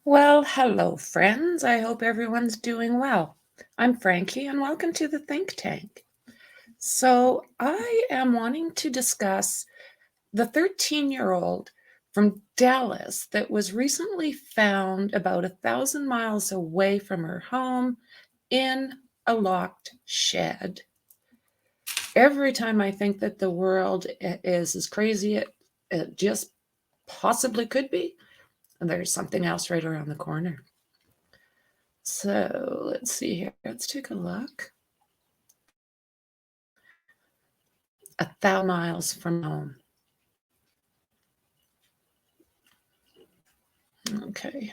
Well, hello, friends. I hope everyone's doing well. I'm Franky, and welcome to the Think Tank. So, I am wanting to discuss the 13-year-old from Dallas that was recently found about 1,000 miles away from her home in a locked shed. Every time I think that the world is as crazy it just possibly could be, there's something else right around the corner. So let's see here. Let's take a look. 1,000 miles from home. Okay.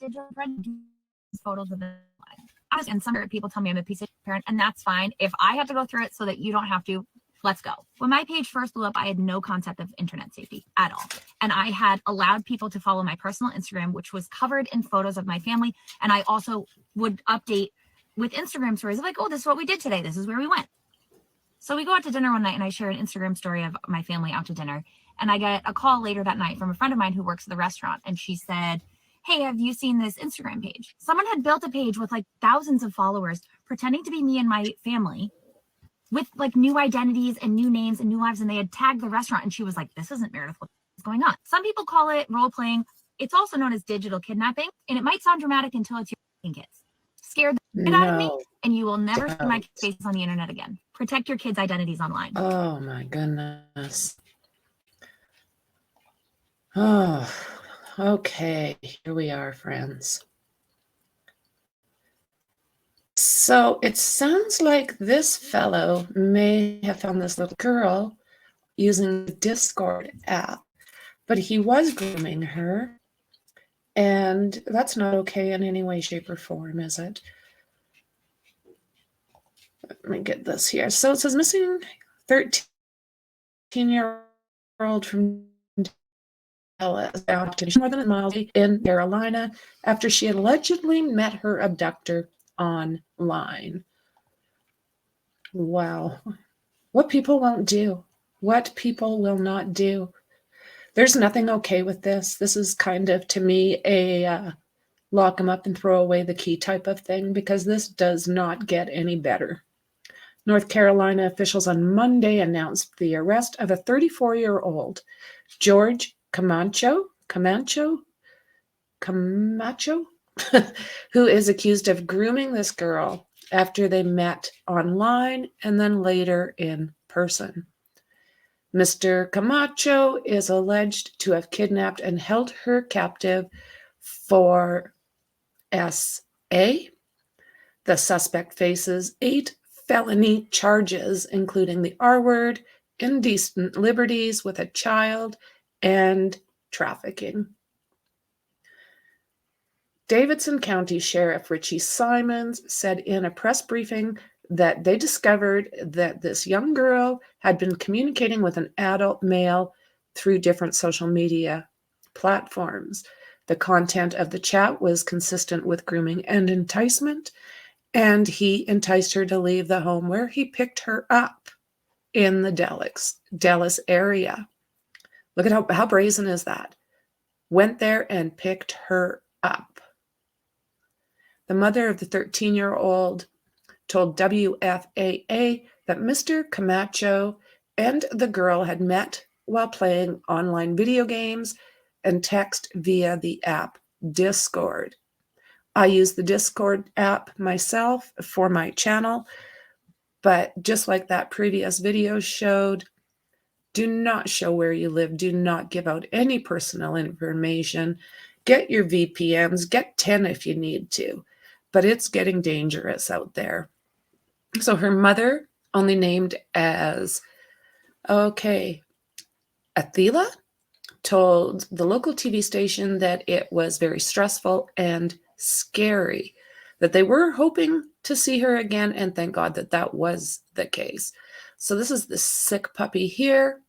Digital photos of it. And some people tell me I'm a piece of parent, and that's fine. If I have to go through it so that you don't have to, let's go. When my page first blew up, I had no concept of internet safety at all. And I had allowed people to follow my personal Instagram, which was covered in photos of my family. And I also would update with Instagram stories of like, oh, this is what we did today. This is where we went. So we go out to dinner one night and I share an Instagram story of my family out to dinner. And I get a call later that night from a friend of mine who works at the restaurant. And she said, hey, have you seen this Instagram page? Someone had built a page with like thousands of followers pretending to be me and my family with like new identities and new names and new lives. And they had tagged the restaurant. And she was like, this isn't Meredith. What's going on? Some people call it role playing. It's also known as digital kidnapping. And it might sound dramatic until it's your kids. Scare the shit out of me, and you will never see my face on the internet again. Protect your kids' identities online. Oh my goodness. Oh, okay. Here we are, friends. So it sounds like this fellow may have found this little girl using the Discord app, but he was grooming her. And that's not okay in any way, shape, or form, is it? Let me get this here. So it says missing 13-year-old from Dallas, more than a mile in Carolina, after she allegedly met her abductor online. Wow. What people won't do. What people will not do. There's nothing okay with this. This is kind of, to me, a lock them up and throw away the key type of thing, because this does not get any better. North Carolina officials on Monday announced the arrest of a 34-year-old, George Camacho, who is accused of grooming this girl after they met online and then later in person. Mr. Camacho is alleged to have kidnapped and held her captive for SA. The suspect faces 8 felony charges, including the R word, indecent liberties with a child, and trafficking. Davidson County Sheriff Richie Simons said in a press briefing that they discovered that this young girl had been communicating with an adult male through different social media platforms. The content of the chat was consistent with grooming and enticement, and he enticed her to leave the home where he picked her up in the Dallas area. Look at how brazen is that? Went there and picked her up. The mother of the 13-year-old told WFLA that Mr. Camacho and the girl had met while playing online video games and text via the app Discord. I use the Discord app myself for my channel, but just like that previous video showed, do not show where you live. Do not give out any personal information. Get your VPNs. Get 10 if you need to, but it's getting dangerous out there. So her mother, only named as, Athela, told the local TV station that it was very stressful and scary, that they were hoping to see her again, and thank God that that was the case. So this is the sick puppy here,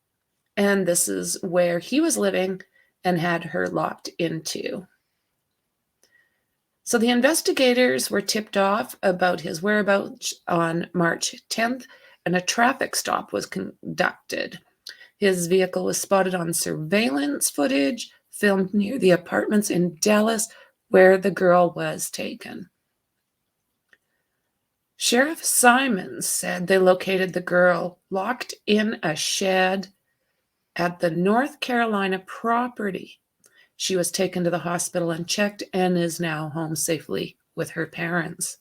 and this is where he was living and had her locked into. So the investigators were tipped off about his whereabouts on March 10th, and a traffic stop was conducted. His vehicle was spotted on surveillance footage filmed near the apartments in Dallas where the girl was taken. Sheriff Simons said they located the girl locked in a shed at the North Carolina property. She was taken to the hospital and checked and is now home safely with her parents.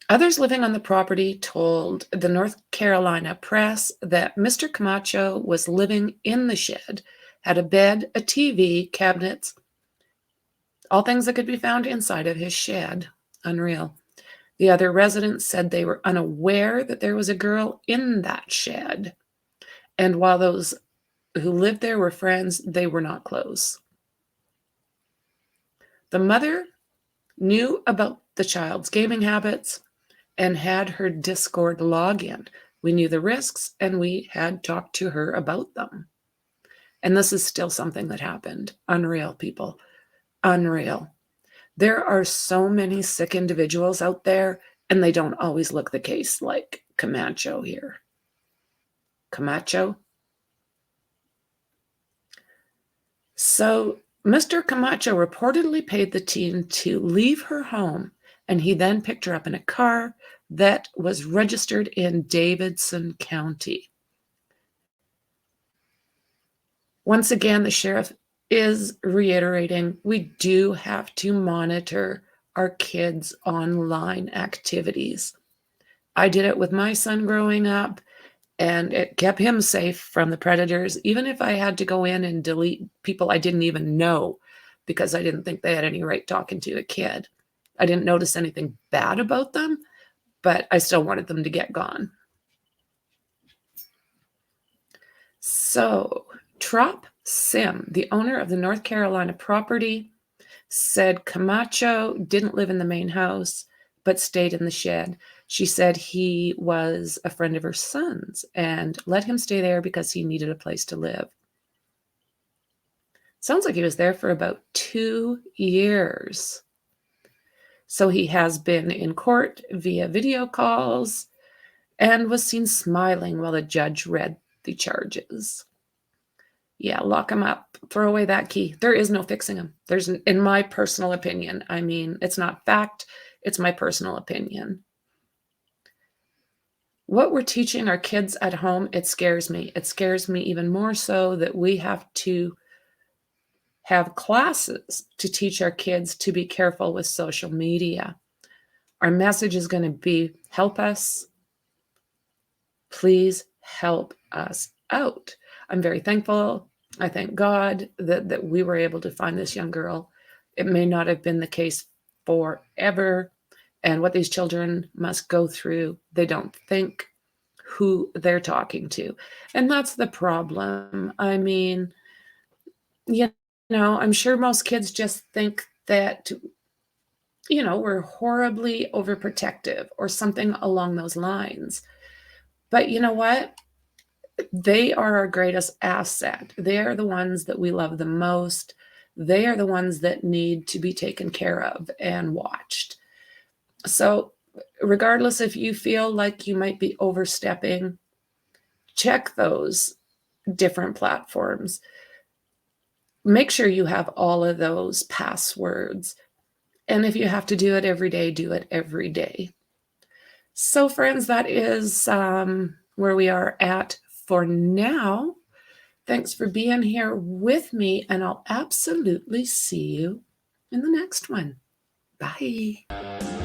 Others living on the property told the North Carolina press that Mr. Camacho was living in the shed, had a bed, a TV, cabinets, all things that could be found inside of his shed. Unreal. The other residents said they were unaware that there was a girl in that shed. And while those who lived there were friends, they were not close. The mother knew about the child's gaming habits and had her Discord login. We knew the risks and we had talked to her about them. And this is still something that happened. Unreal, people. Unreal. There are so many sick individuals out there, and they don't always look the case like Camacho here. Camacho. So Mr. Camacho reportedly paid the teen to leave her home, and he then picked her up in a car that was registered in Davidson County. Once again, the sheriff is reiterating, we do have to monitor our kids' online activities. I did it with my son growing up, and it kept him safe from the predators, even if I had to go in and delete people I didn't even know because I didn't think they had any right talking to a kid. I didn't notice anything bad about them, but I still wanted them to get gone. So, Trop Sim, the owner of the North Carolina property, said Camacho didn't live in the main house, but stayed in the shed. She said he was a friend of her son's and let him stay there because he needed a place to live. Sounds like he was there for about 2 years. So he has been in court via video calls and was seen smiling while the judge read the charges. Yeah, lock him up. Throw away that key. There is no fixing him. In my personal opinion. I mean, it's not fact. It's my personal opinion. What we're teaching our kids at home, it scares me. It scares me even more so that we have to have classes to teach our kids to be careful with social media. Our message is going to be, help us. Please help us out. I'm very thankful. I thank God that we were able to find this young girl. It may not have been the case forever. And what these children must go through, they don't think who they're talking to. And that's the problem. I mean, you know, I'm sure most kids just think that, you know, we're horribly overprotective or something along those lines. But you know what? They are our greatest asset. They are the ones that we love the most. They are the ones that need to be taken care of and watched. So regardless if you feel like you might be overstepping, check those different platforms. Make sure you have all of those passwords. And if you have to do it every day, do it every day. So friends, that is where we are at for now. Thanks for being here with me, and I'll absolutely see you in the next one. Bye.